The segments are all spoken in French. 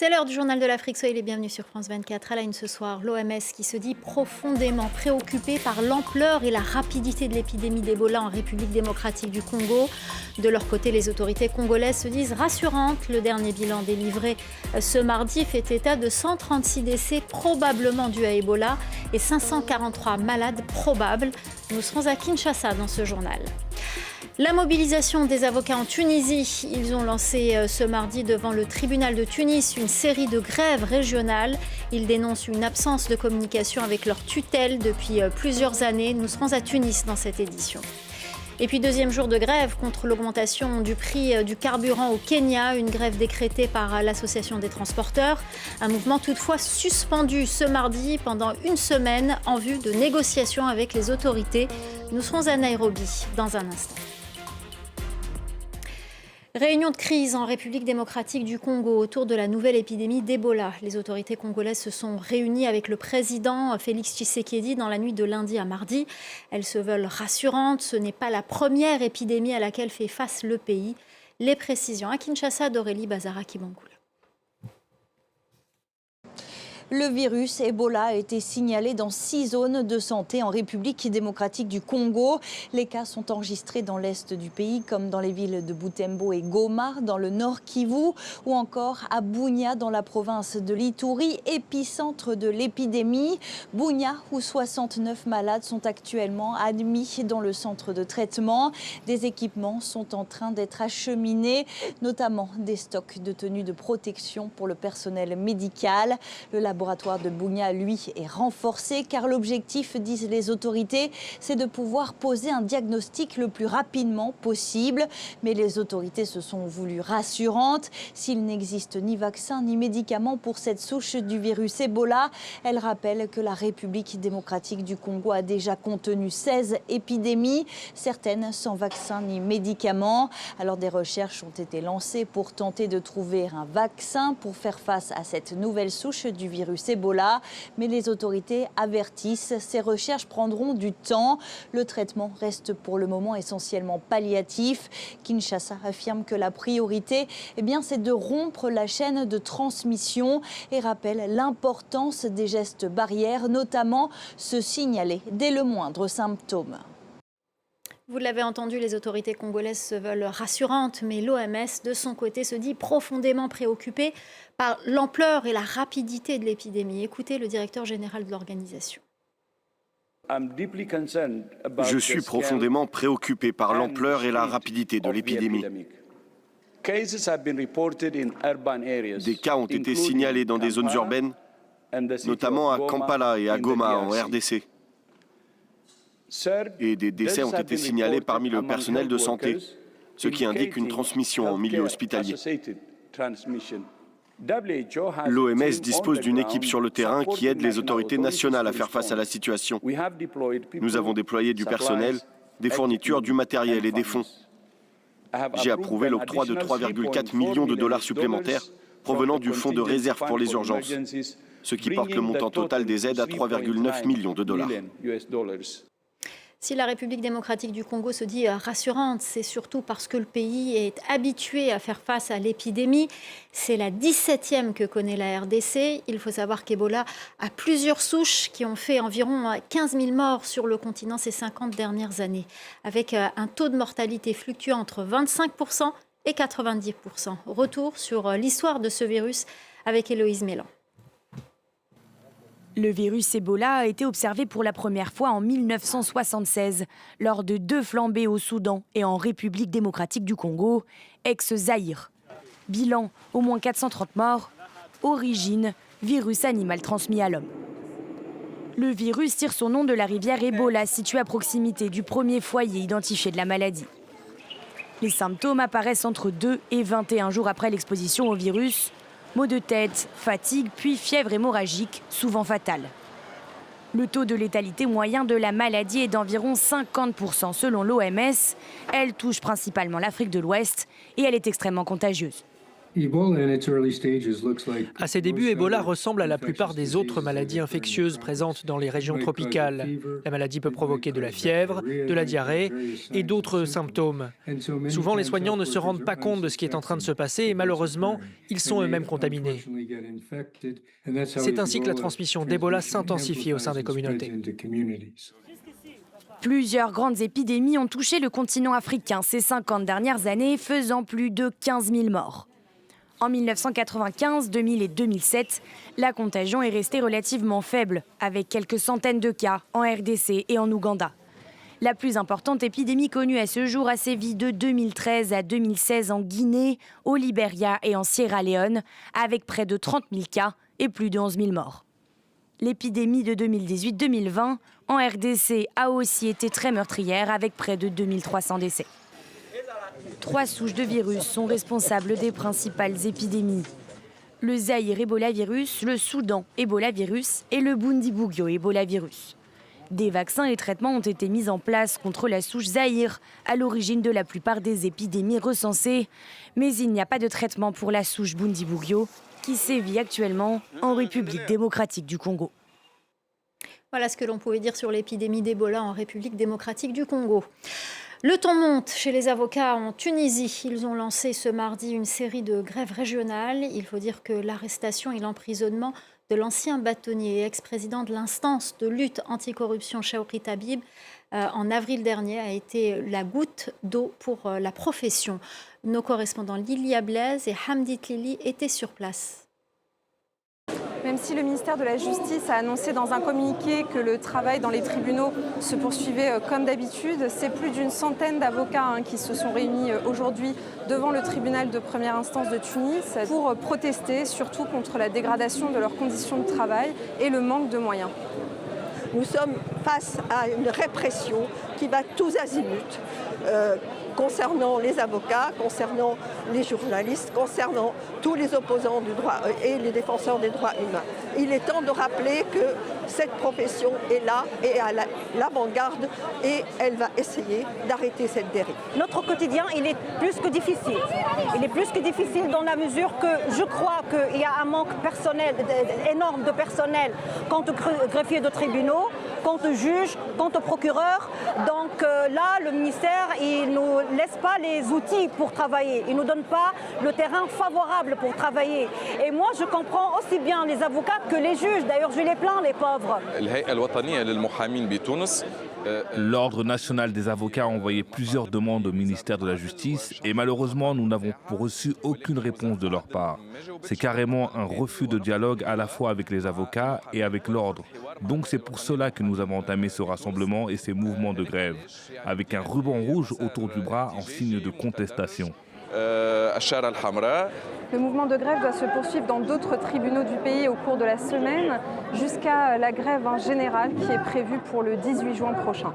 C'est l'heure du journal de l'Afrique. Soyez les bienvenus sur France 24. À la une ce soir, l'OMS qui se dit profondément préoccupée par l'ampleur et la rapidité de l'épidémie d'Ebola en République démocratique du Congo. De leur côté, les autorités congolaises se disent rassurantes. Le dernier bilan délivré ce mardi fait état de 136 décès probablement dus à Ebola et 543 malades probables. Nous serons à Kinshasa dans ce journal. La mobilisation des avocats en Tunisie. Ils ont lancé ce mardi devant le tribunal de Tunis une série de grèves régionales. Ils dénoncent une absence de communication avec leur tutelle depuis plusieurs années. Nous serons à Tunis dans cette édition. Et puis deuxième jour de grève contre l'augmentation du prix du carburant au Kenya, une grève décrétée par l'association des transporteurs. Un mouvement toutefois suspendu ce mardi pendant une semaine en vue de négociations avec les autorités. Nous serons à Nairobi dans un instant. Réunion de crise en République démocratique du Congo autour de la nouvelle épidémie d'Ebola. Les autorités congolaises se sont réunies avec le président Félix Tshisekedi dans la nuit de lundi à mardi. Elles se veulent rassurantes. Ce n'est pas la première épidémie à laquelle fait face le pays. Les précisions à Kinshasa d'Aurélie Bazara-Kibangoula. Le virus Ebola a été signalé dans 6 zones de santé en République démocratique du Congo. Les cas sont enregistrés dans l'est du pays, comme dans les villes de Butembo et Goma, dans le nord Kivu, ou encore à Bunia, dans la province de l'Ituri, épicentre de l'épidémie. Bunia, où 69 malades sont actuellement admis dans le centre de traitement. Des équipements sont en train d'être acheminés, notamment des stocks de tenues de protection pour le personnel médical. Le laboratoire de Bunia, lui, est renforcé car l'objectif, disent les autorités, c'est de pouvoir poser un diagnostic le plus rapidement possible. Mais les autorités se sont voulues rassurantes. S'il n'existe ni vaccin ni médicament pour cette souche du virus Ebola, elles rappellent que la République démocratique du Congo a déjà contenu 16 épidémies, certaines sans vaccin ni médicament. Alors des recherches ont été lancées pour tenter de trouver un vaccin pour faire face à cette nouvelle souche du virus Ebola, mais les autorités avertissent, ces recherches prendront du temps. Le traitement reste pour le moment essentiellement palliatif. Kinshasa affirme que la priorité, c'est de rompre la chaîne de transmission et rappelle l'importance des gestes barrières, notamment se signaler dès le moindre symptôme. Vous l'avez entendu, les autorités congolaises se veulent rassurantes, mais l'OMS, de son côté, se dit profondément préoccupée par l'ampleur et la rapidité de l'épidémie. Écoutez le directeur général de l'organisation. Je suis profondément préoccupé par l'ampleur et la rapidité de l'épidémie. Des cas ont été signalés dans des zones urbaines, notamment à Kampala et à Goma en RDC. Et des décès ont été signalés parmi le personnel de santé, ce qui indique une transmission en milieu hospitalier. L'OMS dispose d'une équipe sur le terrain qui aide les autorités nationales à faire face à la situation. Nous avons déployé du personnel, des fournitures, du matériel et des fonds. J'ai approuvé l'octroi de 3,4 millions de dollars supplémentaires provenant du fonds de réserve pour les urgences, ce qui porte le montant total des aides à 3,9 millions de dollars. Si la République démocratique du Congo se dit rassurante, c'est surtout parce que le pays est habitué à faire face à l'épidémie. C'est la 17e que connaît la RDC. Il faut savoir qu'Ebola a plusieurs souches qui ont fait environ 15 000 morts sur le continent ces 50 dernières années, avec un taux de mortalité fluctuant entre 25% et 90%. Retour sur l'histoire de ce virus avec Héloïse Mélan. Le virus Ebola a été observé pour la première fois en 1976, lors de 2 flambées au Soudan et en République démocratique du Congo, ex-Zaïre. Bilan, au moins 430 morts. Origine, virus animal transmis à l'homme. Le virus tire son nom de la rivière Ebola, située à proximité du premier foyer identifié de la maladie. Les symptômes apparaissent entre 2 et 21 jours après l'exposition au virus. Maux de tête, fatigue, puis fièvre hémorragique, souvent fatale. Le taux de létalité moyen de la maladie est d'environ 50% selon l'OMS. Elle touche principalement l'Afrique de l'Ouest et elle est extrêmement contagieuse. À ses débuts, Ebola ressemble à la plupart des autres maladies infectieuses présentes dans les régions tropicales. La maladie peut provoquer de la fièvre, de la diarrhée et d'autres symptômes. Souvent, les soignants ne se rendent pas compte de ce qui est en train de se passer et malheureusement, ils sont eux-mêmes contaminés. C'est ainsi que la transmission d'Ebola s'intensifie au sein des communautés. Plusieurs grandes épidémies ont touché le continent africain ces 50 dernières années, faisant plus de 15 000 morts. En 1995, 2000 et 2007, la contagion est restée relativement faible, avec quelques centaines de cas en RDC et en Ouganda. La plus importante épidémie connue à ce jour a sévi de 2013 à 2016 en Guinée, au Libéria et en Sierra Leone, avec près de 30 000 cas et plus de 11 000 morts. L'épidémie de 2018-2020 en RDC a aussi été très meurtrière, avec près de 2300 décès. 3 souches de virus sont responsables des principales épidémies. Le Zaïre Ebola-virus, le Soudan Ebola-virus et le Bundibugyo Ebola-virus. Des vaccins et traitements ont été mis en place contre la souche Zaïre, à l'origine de la plupart des épidémies recensées. Mais il n'y a pas de traitement pour la souche Bundibugyo, qui sévit actuellement en République démocratique du Congo. Voilà ce que l'on pouvait dire sur l'épidémie d'Ebola en République démocratique du Congo. Le ton monte chez les avocats en Tunisie. Ils ont lancé ce mardi une série de grèves régionales. Il faut dire que l'arrestation et l'emprisonnement de l'ancien bâtonnier et ex-président de l'instance de lutte anticorruption Chaouri Tabib en avril dernier a été la goutte d'eau pour la profession. Nos correspondants Lilia Blaise et Hamdi Tlili étaient sur place. Même si le ministère de la Justice a annoncé dans un communiqué que le travail dans les tribunaux se poursuivait comme d'habitude, c'est plus d'une centaine d'avocats qui se sont réunis aujourd'hui devant le tribunal de première instance de Tunis pour protester surtout contre la dégradation de leurs conditions de travail et le manque de moyens. Nous sommes face à une répression qui va tous azimuts, concernant les avocats, concernant les journalistes, concernant tous les opposants du droit et les défenseurs des droits humains. Il est temps de rappeler que cette profession est là et à l'avant-garde et elle va essayer d'arrêter cette dérive. Notre quotidien, il est plus que difficile. Il est plus que difficile dans la mesure que je crois qu'il y a un manque personnel, énorme de personnel quant aux greffiers de tribunaux, quant aux juges, quant aux procureurs. Donc là, le ministère, il ne nous laisse pas les outils pour travailler. Il ne nous donne pas le terrain favorable pour travailler. Et moi, je comprends aussi bien les avocats que les juges. D'ailleurs, je les plains, les pauvres. L'Ordre national des avocats a envoyé plusieurs demandes au ministère de la Justice et malheureusement, nous n'avons reçu aucune réponse de leur part. C'est carrément un refus de dialogue à la fois avec les avocats et avec l'Ordre. Donc c'est pour cela que nous avons entamé ce rassemblement et ces mouvements de grève, avec un ruban rouge autour du bras en signe de contestation. Le mouvement de grève doit se poursuivre dans d'autres tribunaux du pays au cours de la semaine, jusqu'à la grève générale qui est prévue pour le 18 juin prochain.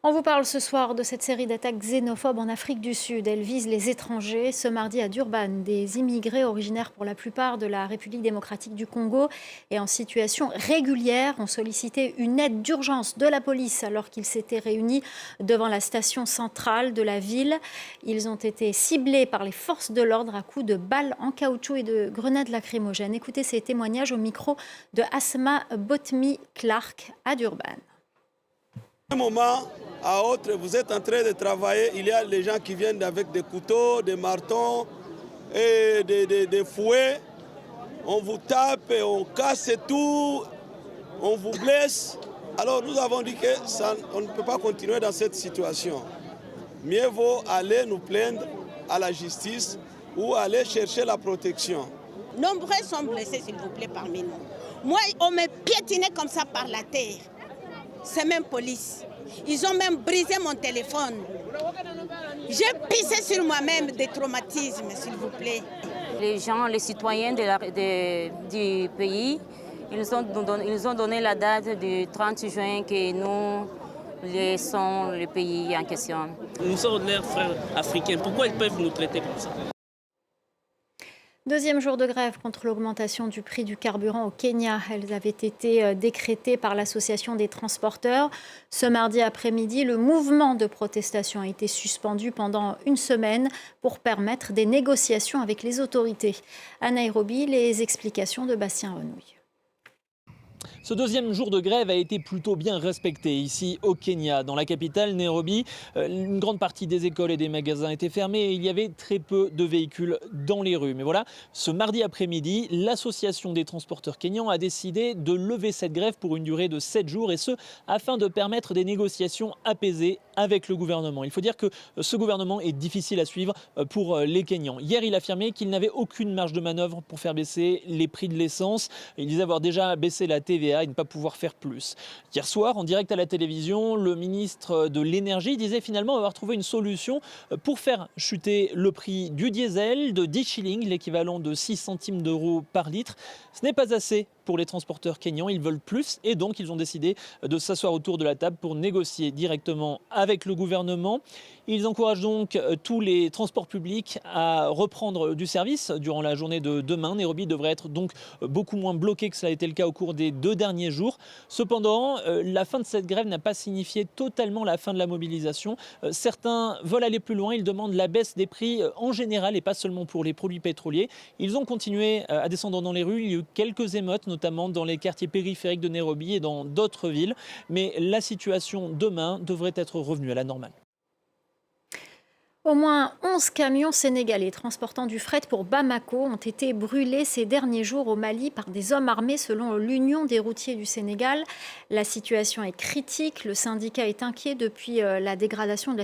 On vous parle ce soir de cette série d'attaques xénophobes en Afrique du Sud. Elle vise les étrangers. Ce mardi à Durban, des immigrés originaires pour la plupart de la République démocratique du Congo et en situation régulière ont sollicité une aide d'urgence de la police alors qu'ils s'étaient réunis devant la station centrale de la ville. Ils ont été ciblés par les forces de l'ordre à coups de balles en caoutchouc et de grenades lacrymogènes. Écoutez ces témoignages au micro de Asma Botmi Clark à Durban. Un moment à autre, vous êtes en train de travailler, il y a les gens qui viennent avec des couteaux, des martons et des fouets. On vous tape, et on casse tout, on vous blesse. Alors nous avons dit qu'on ne peut pas continuer dans cette situation. Mieux vaut aller nous plaindre à la justice ou aller chercher la protection. Nombreux sont blessés, s'il vous plaît, parmi nous. Moi, on me piétinait comme ça par la terre. C'est même police. Ils ont même brisé mon téléphone. J'ai pissé sur moi-même des traumatismes, s'il vous plaît. Les gens, les citoyens du pays, ils ont donné la date du 30 juin que nous laissons le pays en question. Nous sommes leurs frères africains. Pourquoi ils peuvent nous traiter comme ça ? Deuxième jour de grève contre l'augmentation du prix du carburant au Kenya. Elles avaient été décrétées par l'Association des transporteurs. Ce mardi après-midi, le mouvement de protestation a été suspendu pendant une semaine pour permettre des négociations avec les autorités. À Nairobi, les explications de Bastien Renouille. Ce deuxième jour de grève a été plutôt bien respecté ici au Kenya. Dans la capitale, Nairobi, une grande partie des écoles et des magasins étaient fermés et il y avait très peu de véhicules dans les rues. Mais voilà, ce mardi après-midi, l'Association des transporteurs kenyans a décidé de lever cette grève pour une durée de 7 jours et ce, afin de permettre des négociations apaisées avec le gouvernement. Il faut dire que ce gouvernement est difficile à suivre pour les Kenyans. Hier, il affirmait qu'il n'avait aucune marge de manœuvre pour faire baisser les prix de l'essence. Il disait avoir déjà baissé la TVA et ne pas pouvoir faire plus. Hier soir, en direct à la télévision, le ministre de l'Énergie disait finalement avoir trouvé une solution pour faire chuter le prix du diesel de 10 shillings, l'équivalent de 6 centimes d'euros par litre. Ce n'est pas assez pour les transporteurs kenyans, ils veulent plus et donc ils ont décidé de s'asseoir autour de la table pour négocier directement avec le gouvernement. Ils encouragent donc tous les transports publics à reprendre du service durant la journée de demain. Nairobi devrait être donc beaucoup moins bloqué que cela a été le cas au cours des 2 derniers jours. Cependant, la fin de cette grève n'a pas signifié totalement la fin de la mobilisation. Certains veulent aller plus loin, ils demandent la baisse des prix en général et pas seulement pour les produits pétroliers. Ils ont continué à descendre dans les rues, il y a eu quelques émeutes, notamment dans les quartiers périphériques de Nairobi et dans d'autres villes. Mais la situation demain devrait être revenue à la normale. Au moins 11 camions sénégalais transportant du fret pour Bamako ont été brûlés ces derniers jours au Mali par des hommes armés selon l'Union des routiers du Sénégal. La situation est critique. Le syndicat est inquiet depuis la dégradation de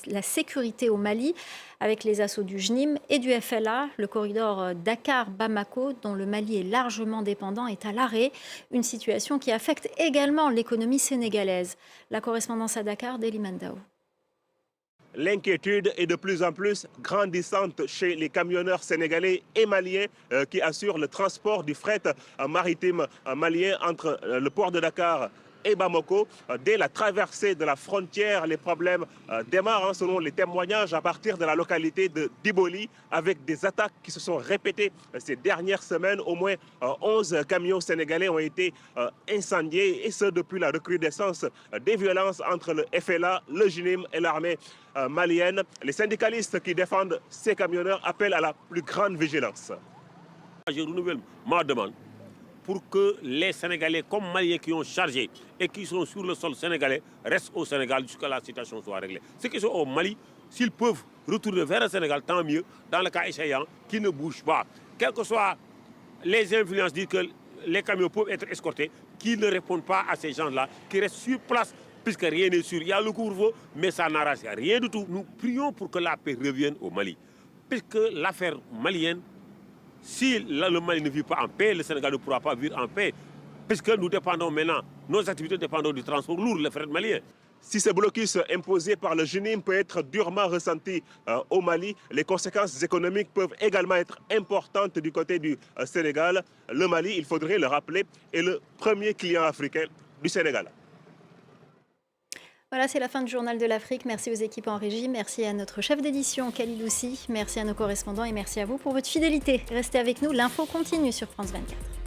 la sécurité au Mali avec les assauts du JNIM et du FLA. Le corridor Dakar-Bamako, dont le Mali est largement dépendant, est à l'arrêt. Une situation qui affecte également l'économie sénégalaise. La correspondance à Dakar d'Eli Mandao. L'inquiétude est de plus en plus grandissante chez les camionneurs sénégalais et maliens qui assurent le transport du fret maritime malien entre le port de Dakar et Bamako. Dès la traversée de la frontière, les problèmes démarrent selon les témoignages à partir de la localité de Diboli avec des attaques qui se sont répétées ces dernières semaines. Au moins 11 camions sénégalais ont été incendiés et ce depuis la recrudescence des violences entre le FLA, le JNIM et l'armée malienne. Les syndicalistes qui défendent ces camionneurs appellent à la plus grande vigilance. Je renouvelle ma demande pour que les Sénégalais comme Maliens qui ont chargé et qui sont sur le sol sénégalais restent au Sénégal jusqu'à la situation soit réglée. Ceux qui sont au Mali, s'ils peuvent retourner vers le Sénégal, tant mieux. Dans le cas échéant, qu'ils ne bougent pas. Quelles que soient les influences disent que les camions peuvent être escortés, qu'ils ne répondent pas à ces gens-là, qui restent sur place, puisque rien n'est sûr. Il y a le couvre-feu, mais ça n'arrange rien du tout. Nous prions pour que la paix revienne au Mali, puisque l'affaire malienne, si le Mali ne vit pas en paix, le Sénégal ne pourra pas vivre en paix, puisque nous dépendons maintenant, nos activités dépendent du transport lourd, le fret malien. Si ce blocus imposé par le JNIM peut être durement ressenti au Mali, les conséquences économiques peuvent également être importantes du côté du Sénégal. Le Mali, il faudrait le rappeler, est le premier client africain du Sénégal. Voilà, c'est la fin du Journal de l'Afrique. Merci aux équipes en régie, merci à notre chef d'édition Khalid Loussi, merci à nos correspondants et merci à vous pour votre fidélité. Restez avec nous, l'info continue sur France 24.